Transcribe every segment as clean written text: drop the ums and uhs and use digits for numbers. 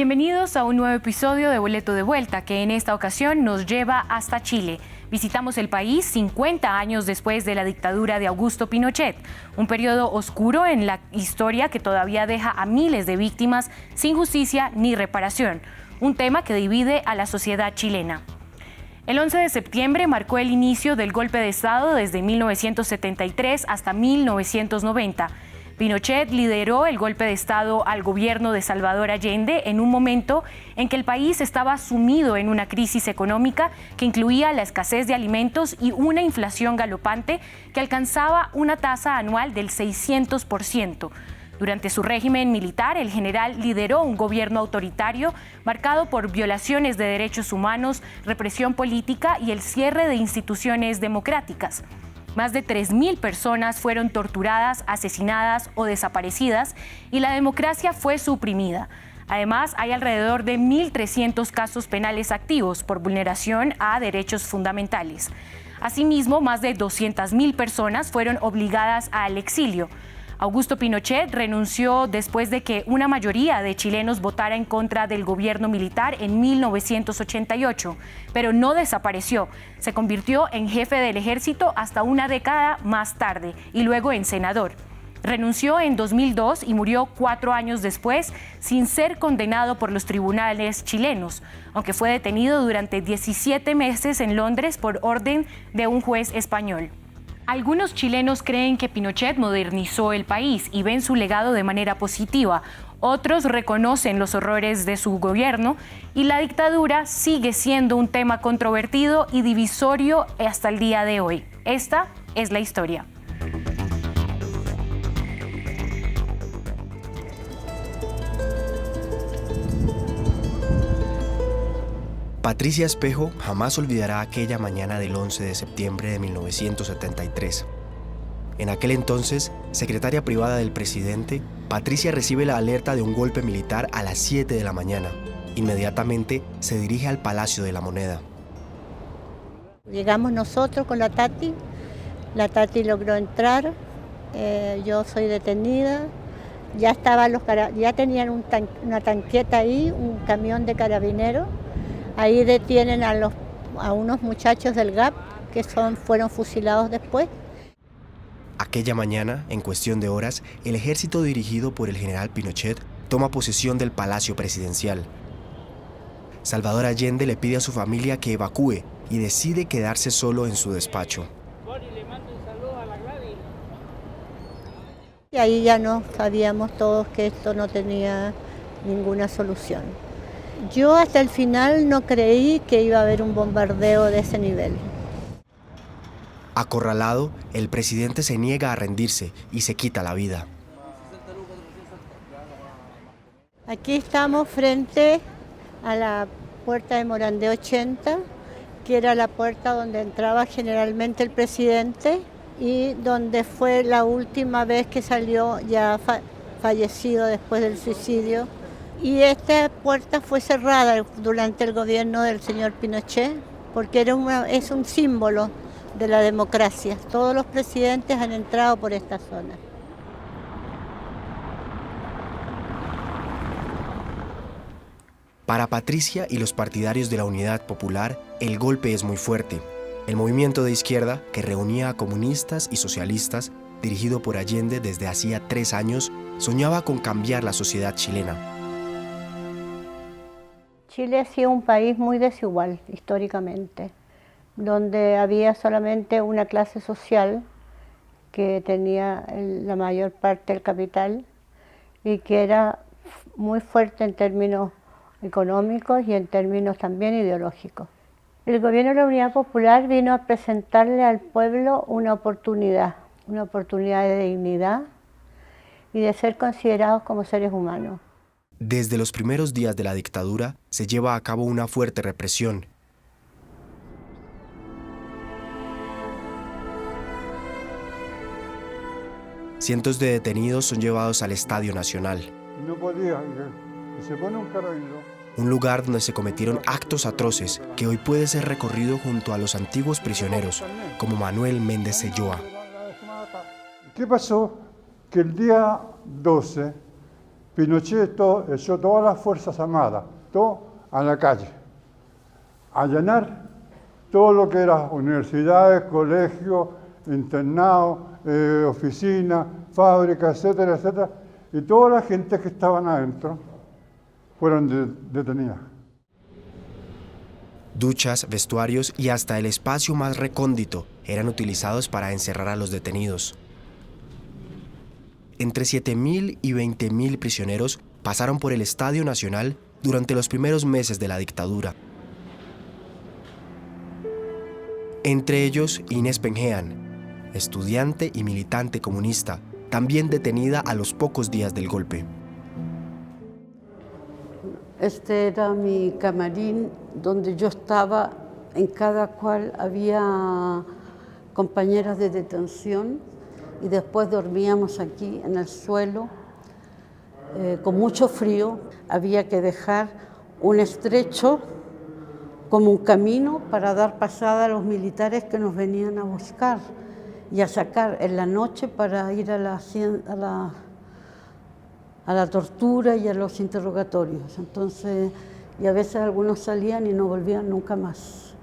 Bienvenidos a un nuevo episodio de Boleto de Vuelta, que en esta ocasión nos lleva hasta Chile. Visitamos el país 50 años después de la dictadura de Augusto Pinochet, un periodo oscuro en la historia que todavía deja a miles de víctimas sin justicia ni reparación, un tema que divide a la sociedad chilena. El 11 de septiembre marcó el inicio del golpe de Estado desde 1973 hasta 1990. Pinochet lideró el golpe de Estado al gobierno de Salvador Allende en un momento en que el país estaba sumido en una crisis económica que incluía la escasez de alimentos y una inflación galopante que alcanzaba una tasa anual del 600%. Durante su régimen militar, el general lideró un gobierno autoritario marcado por violaciones de derechos humanos, represión política y el cierre de instituciones democráticas. Más de 3.000 personas fueron torturadas, asesinadas o desaparecidas y la democracia fue suprimida. Además, hay alrededor de 1.300 casos penales activos por vulneración a derechos fundamentales. Asimismo, más de 200.000 personas fueron obligadas al exilio. Augusto Pinochet renunció después de que una mayoría de chilenos votara en contra del gobierno militar en 1988, pero no desapareció. Se convirtió en jefe del ejército hasta una década más tarde y luego en senador. Renunció en 2002 y murió 4 años después sin ser condenado por los tribunales chilenos, aunque fue detenido durante 17 meses en Londres por orden de un juez español. Algunos chilenos creen que Pinochet modernizó el país y ven su legado de manera positiva. Otros reconocen los horrores de su gobierno y la dictadura sigue siendo un tema controvertido y divisorio hasta el día de hoy. Esta es la historia. Patricia Espejo jamás olvidará aquella mañana del 11 de septiembre de 1973. En aquel entonces, secretaria privada del presidente, Patricia recibe la alerta de un golpe militar a las 7 de la mañana. Inmediatamente se dirige al Palacio de la Moneda. Llegamos nosotros con la Tati logró entrar, yo soy detenida, ya tenían una tanqueta ahí, un camión de carabineros. Ahí detienen a unos muchachos del GAP que fueron fusilados después. Aquella mañana, en cuestión de horas, el ejército dirigido por el general Pinochet toma posesión del Palacio Presidencial. Salvador Allende le pide a su familia que evacúe y decide quedarse solo en su despacho. Y ahí ya no sabíamos todos que esto no tenía ninguna solución. Yo hasta el final no creí que iba a haber un bombardeo de ese nivel. Acorralado, el presidente se niega a rendirse y se quita la vida. Aquí estamos frente a la puerta de Morandé 80, que era la puerta donde entraba generalmente el presidente y donde fue la última vez que salió ya fallecido después del suicidio. Y esta puerta fue cerrada durante el gobierno del señor Pinochet porque es un símbolo de la democracia. Todos los presidentes han entrado por esta zona. Para Patricia y los partidarios de la Unidad Popular, el golpe es muy fuerte. El movimiento de izquierda, que reunía a comunistas y socialistas, dirigido por Allende desde hacía 3 años, soñaba con cambiar la sociedad chilena. Chile ha sido un país muy desigual históricamente, donde había solamente una clase social que tenía la mayor parte del capital y que era muy fuerte en términos económicos y en términos también ideológicos. El gobierno de la Unidad Popular vino a presentarle al pueblo una oportunidad de dignidad y de ser considerados como seres humanos. Desde los primeros días de la dictadura se lleva a cabo una fuerte represión. Cientos de detenidos son llevados al Estadio Nacional. No podía, se pone un carabinero. Un lugar donde se cometieron actos atroces que hoy puede ser recorrido junto a los antiguos prisioneros, como Manuel Méndez Selloa. ¿Qué pasó? Que el día 12 Pinochet echó todas las Fuerzas Armadas, todo a la calle, a llenar todo lo que era universidades, colegios, internados, oficinas, fábricas, etcétera, etcétera, y toda la gente que estaban adentro fueron detenidas. Duchas, vestuarios y hasta el espacio más recóndito eran utilizados para encerrar a los detenidos. Entre 7.000 y 20.000 prisioneros pasaron por el Estadio Nacional durante los primeros meses de la dictadura. Entre ellos, Inés Penjean, estudiante y militante comunista, también detenida a los pocos días del golpe. Este era mi camarín donde yo estaba, en cada cual había compañeras de detención y después dormíamos aquí en el suelo con mucho frío. Había que dejar un estrecho como un camino para dar pasada a los militares que nos venían a buscar y a sacar en la noche para ir a la tortura y a los interrogatorios. Entonces, y a veces algunos salían y no volvían nunca más.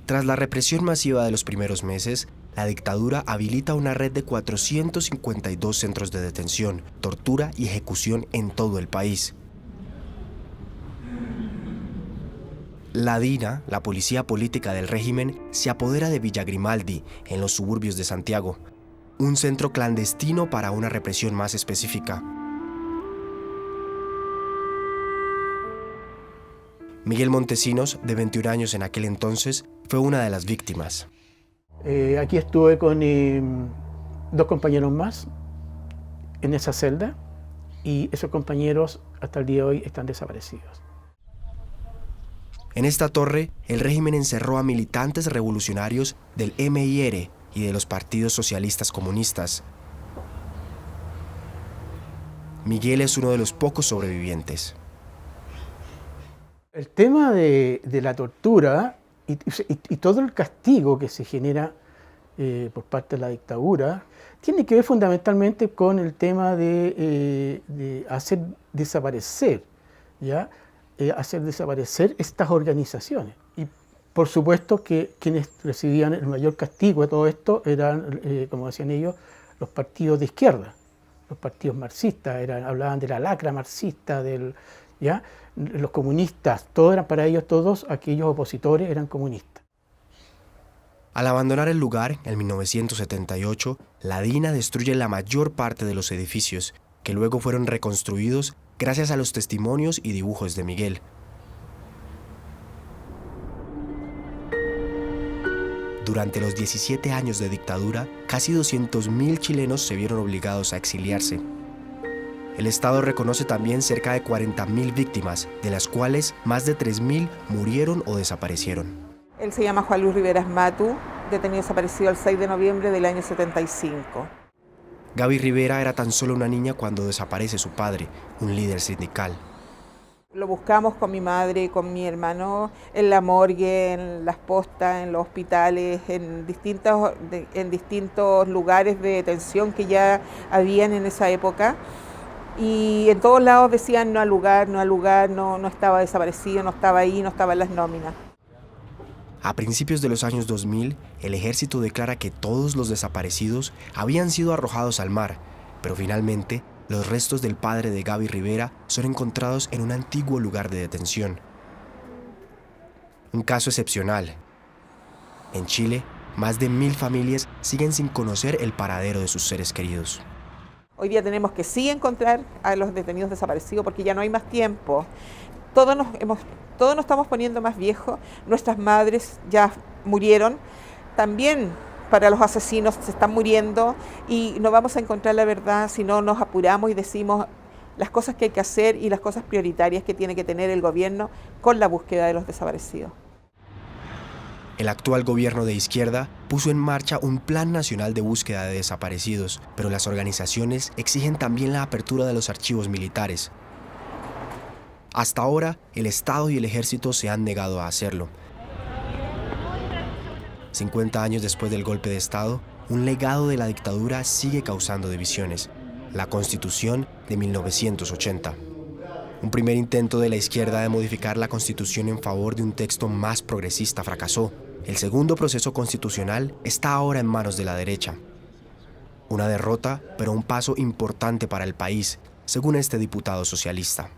Tras la represión masiva de los primeros meses, la dictadura habilita una red de 452 centros de detención, tortura y ejecución en todo el país. La DINA, la policía política del régimen, se apodera de Villa Grimaldi, en los suburbios de Santiago, un centro clandestino para una represión más específica. Miguel Montesinos, de 21 años en aquel entonces, fue una de las víctimas. Aquí estuve con 2 compañeros más en esa celda y esos compañeros hasta el día de hoy están desaparecidos. En esta torre, el régimen encerró a militantes revolucionarios del MIR y de los partidos socialistas comunistas. Miguel es uno de los pocos sobrevivientes. El tema de la tortura y todo el castigo que se genera por parte de la dictadura tiene que ver fundamentalmente con el tema de hacer desaparecer, ¿ya? Hacer desaparecer estas organizaciones. Y por supuesto que quienes recibían el mayor castigo de todo esto eran, como decían ellos, los partidos de izquierda, los partidos marxistas, hablaban de la lacra marxista, ¿ya? Los comunistas, para ellos todos aquellos opositores eran comunistas. Al abandonar el lugar, en 1978, la DINA destruye la mayor parte de los edificios, que luego fueron reconstruidos gracias a los testimonios y dibujos de Miguel. Durante los 17 años de dictadura, casi 200.000 chilenos se vieron obligados a exiliarse. El Estado reconoce también cerca de 40.000 víctimas, de las cuales más de 3.000 murieron o desaparecieron. Él se llama Juan Luis Riveras Matu, detenido desaparecido el 6 de noviembre del año 75. Gaby Rivera era tan solo una niña cuando desaparece su padre, un líder sindical. Lo buscamos con mi madre, con mi hermano, en la morgue, en las postas, en los hospitales, en distintos lugares de detención que ya habían en esa época. Y en todos lados decían no al lugar, no estaba desaparecido, no estaba ahí, no estaba en las nóminas. A principios de los años 2000, el ejército declara que todos los desaparecidos habían sido arrojados al mar, pero finalmente los restos del padre de Gaby Rivera son encontrados en un antiguo lugar de detención. Un caso excepcional. En Chile, más de 1.000 familias siguen sin conocer el paradero de sus seres queridos. Hoy día tenemos que sí encontrar a los detenidos desaparecidos porque ya no hay más tiempo. Todos nos estamos poniendo más viejos, nuestras madres ya murieron, también para los asesinos se están muriendo y no vamos a encontrar la verdad si no nos apuramos y decimos las cosas que hay que hacer y las cosas prioritarias que tiene que tener el gobierno con la búsqueda de los desaparecidos. El actual gobierno de izquierda puso en marcha un plan nacional de búsqueda de desaparecidos, pero las organizaciones exigen también la apertura de los archivos militares. Hasta ahora, el Estado y el Ejército se han negado a hacerlo. 50 años después del golpe de Estado, un legado de la dictadura sigue causando divisiones. la Constitución de 1980. Un primer intento de la izquierda de modificar la Constitución en favor de un texto más progresista fracasó. El segundo proceso constitucional está ahora en manos de la derecha. Una derrota, pero un paso importante para el país, según este diputado socialista.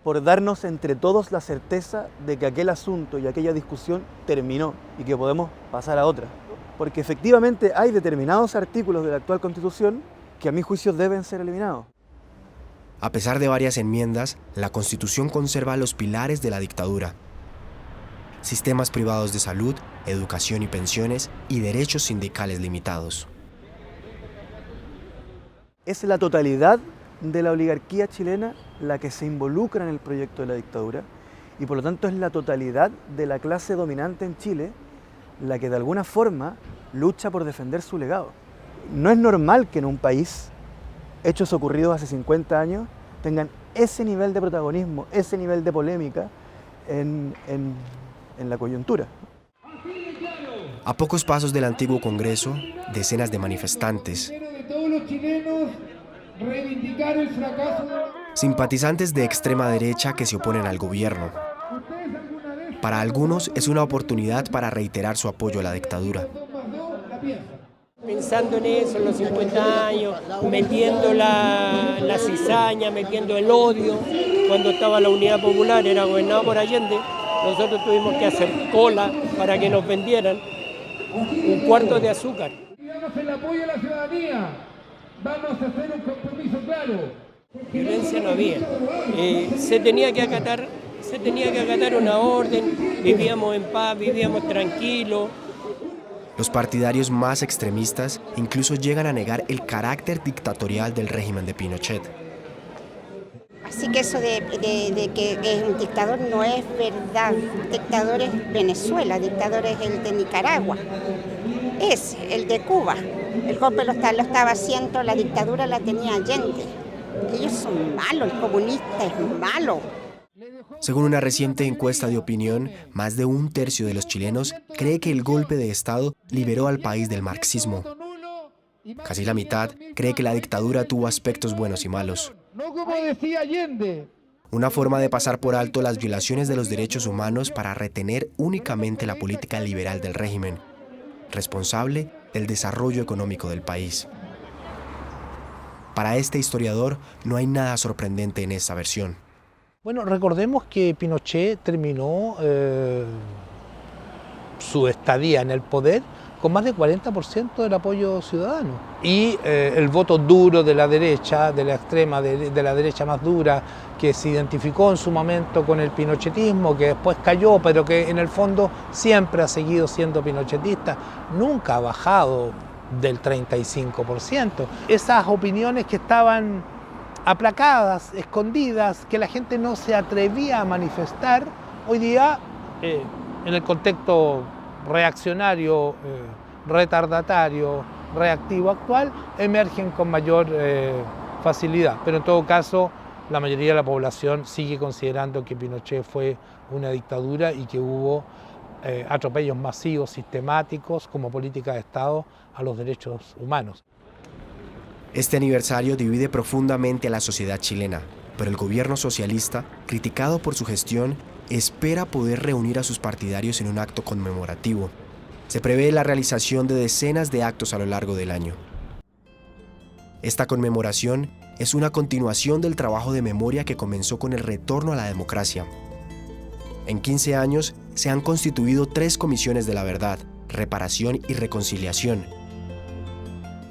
Por darnos entre todos la certeza de que aquel asunto y aquella discusión terminó y que podemos pasar a otra. Porque efectivamente hay determinados artículos de la actual Constitución que a mi juicio deben ser eliminados. A pesar de varias enmiendas, la Constitución conserva los pilares de la dictadura: sistemas privados de salud, educación y pensiones, y derechos sindicales limitados. Es la totalidad de la oligarquía chilena la que se involucra en el proyecto de la dictadura, y por lo tanto es la totalidad de la clase dominante en Chile la que de alguna forma lucha por defender su legado. No es normal que en un país hechos ocurridos hace 50 años tengan ese nivel de protagonismo, ese nivel de polémica en la coyuntura. A pocos pasos del antiguo Congreso, decenas de manifestantes, simpatizantes de extrema derecha que se oponen al gobierno. Para algunos es una oportunidad para reiterar su apoyo a la dictadura. Pensando en eso, en los 50 años, metiendo la cizaña, metiendo el odio. Cuando estaba la Unidad Popular, era gobernado por Allende, nosotros tuvimos que hacer cola para que nos vendieran un cuarto de azúcar. Damos el apoyo de la ciudadanía, vamos a hacer un compromiso claro. Violencia no había, se tenía que acatar una orden, vivíamos en paz, vivíamos tranquilos. Los partidarios más extremistas incluso llegan a negar el carácter dictatorial del régimen de Pinochet. Así que eso de que es un dictador no es verdad. Dictador es Venezuela, dictador es el de Nicaragua, es el de Cuba. El golpe lo estaba haciendo, la dictadura la tenía Allende. Ellos son malos, el comunista es malo. Según una reciente encuesta de opinión, más de un tercio de los chilenos cree que el golpe de Estado liberó al país del marxismo. Casi la mitad cree que la dictadura tuvo aspectos buenos y malos. No como decía Allende. Una forma de pasar por alto las violaciones de los derechos humanos para retener únicamente la política liberal del régimen, responsable del desarrollo económico del país. Para este historiador, no hay nada sorprendente en esta versión. Bueno, recordemos que Pinochet terminó su estadía en el poder con más del 40% del apoyo ciudadano. Y el voto duro de la derecha, de la extrema, de la derecha más dura, que se identificó en su momento con el pinochetismo, que después cayó, pero que en el fondo siempre ha seguido siendo pinochetista, nunca ha bajado del 35%. Esas opiniones que estaban aplacadas, escondidas, que la gente no se atrevía a manifestar, hoy día, en el contexto reaccionario, retardatario, reactivo actual, emergen con mayor facilidad. Pero en todo caso, la mayoría de la población sigue considerando que Pinochet fue una dictadura y que hubo atropellos masivos, sistemáticos, como política de Estado a los derechos humanos. Este aniversario divide profundamente a la sociedad chilena, pero el gobierno socialista, criticado por su gestión, espera poder reunir a sus partidarios en un acto conmemorativo. Se prevé la realización de decenas de actos a lo largo del año. Esta conmemoración es una continuación del trabajo de memoria que comenzó con el retorno a la democracia. En 15 años se han constituido 3 comisiones de la verdad, reparación y reconciliación.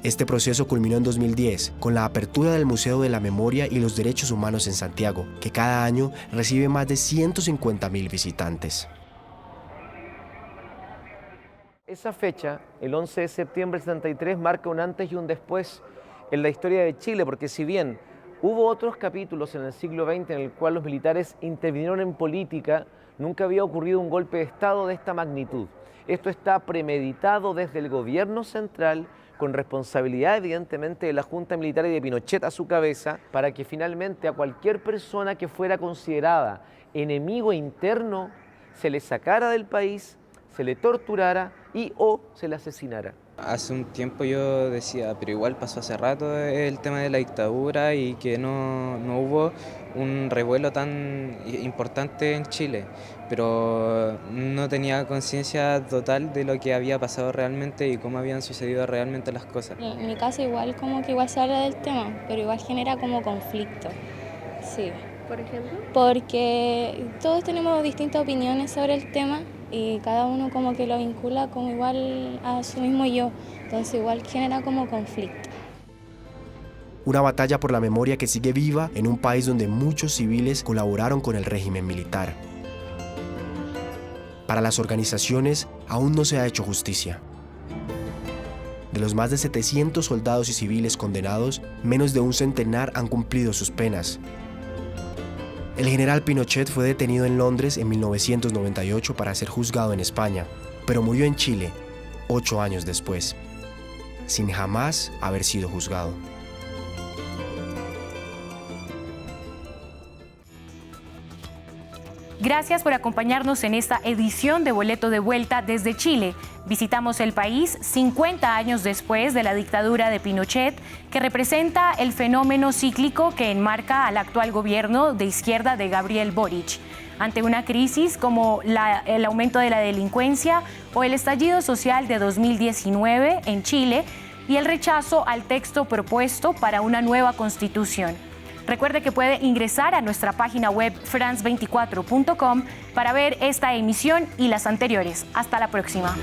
Este proceso culminó en 2010 con la apertura del Museo de la Memoria y los Derechos Humanos en Santiago, que cada año recibe más de 150.000 visitantes. Esa fecha, el 11 de septiembre del 73, marca un antes y un después en la historia de Chile, porque si bien hubo otros capítulos en el siglo XX en el cual los militares intervinieron en política, nunca había ocurrido un golpe de Estado de esta magnitud. Esto está premeditado desde el gobierno central, con responsabilidad evidentemente de la Junta Militar y de Pinochet a su cabeza, para que finalmente a cualquier persona que fuera considerada enemigo interno se le sacara del país, se le torturara y o se le asesinara. Hace un tiempo yo decía, pero igual pasó hace rato el tema de la dictadura y que no hubo un revuelo tan importante en Chile, pero no tenía conciencia total de lo que había pasado realmente y cómo habían sucedido realmente las cosas. En mi caso igual como que igual se habla del tema, pero igual genera como conflicto, sí. ¿Por ejemplo? Porque todos tenemos distintas opiniones sobre el tema y cada uno como que lo vincula como igual a su mismo yo, entonces igual genera como conflicto. Una batalla por la memoria que sigue viva en un país donde muchos civiles colaboraron con el régimen militar. Para las organizaciones aún no se ha hecho justicia. De los más de 700 soldados y civiles condenados, menos de un centenar han cumplido sus penas. El general Pinochet fue detenido en Londres en 1998 para ser juzgado en España, pero murió en Chile 8 años después, sin jamás haber sido juzgado. Gracias por acompañarnos en esta edición de Boleto de Vuelta desde Chile. Visitamos el país 50 años después de la dictadura de Pinochet, que representa el fenómeno cíclico que enmarca al actual gobierno de izquierda de Gabriel Boric. Ante una crisis como el aumento de la delincuencia o el estallido social de 2019 en Chile y el rechazo al texto propuesto para una nueva constitución. Recuerde que puede ingresar a nuestra página web france24.com para ver esta emisión y las anteriores. Hasta la próxima.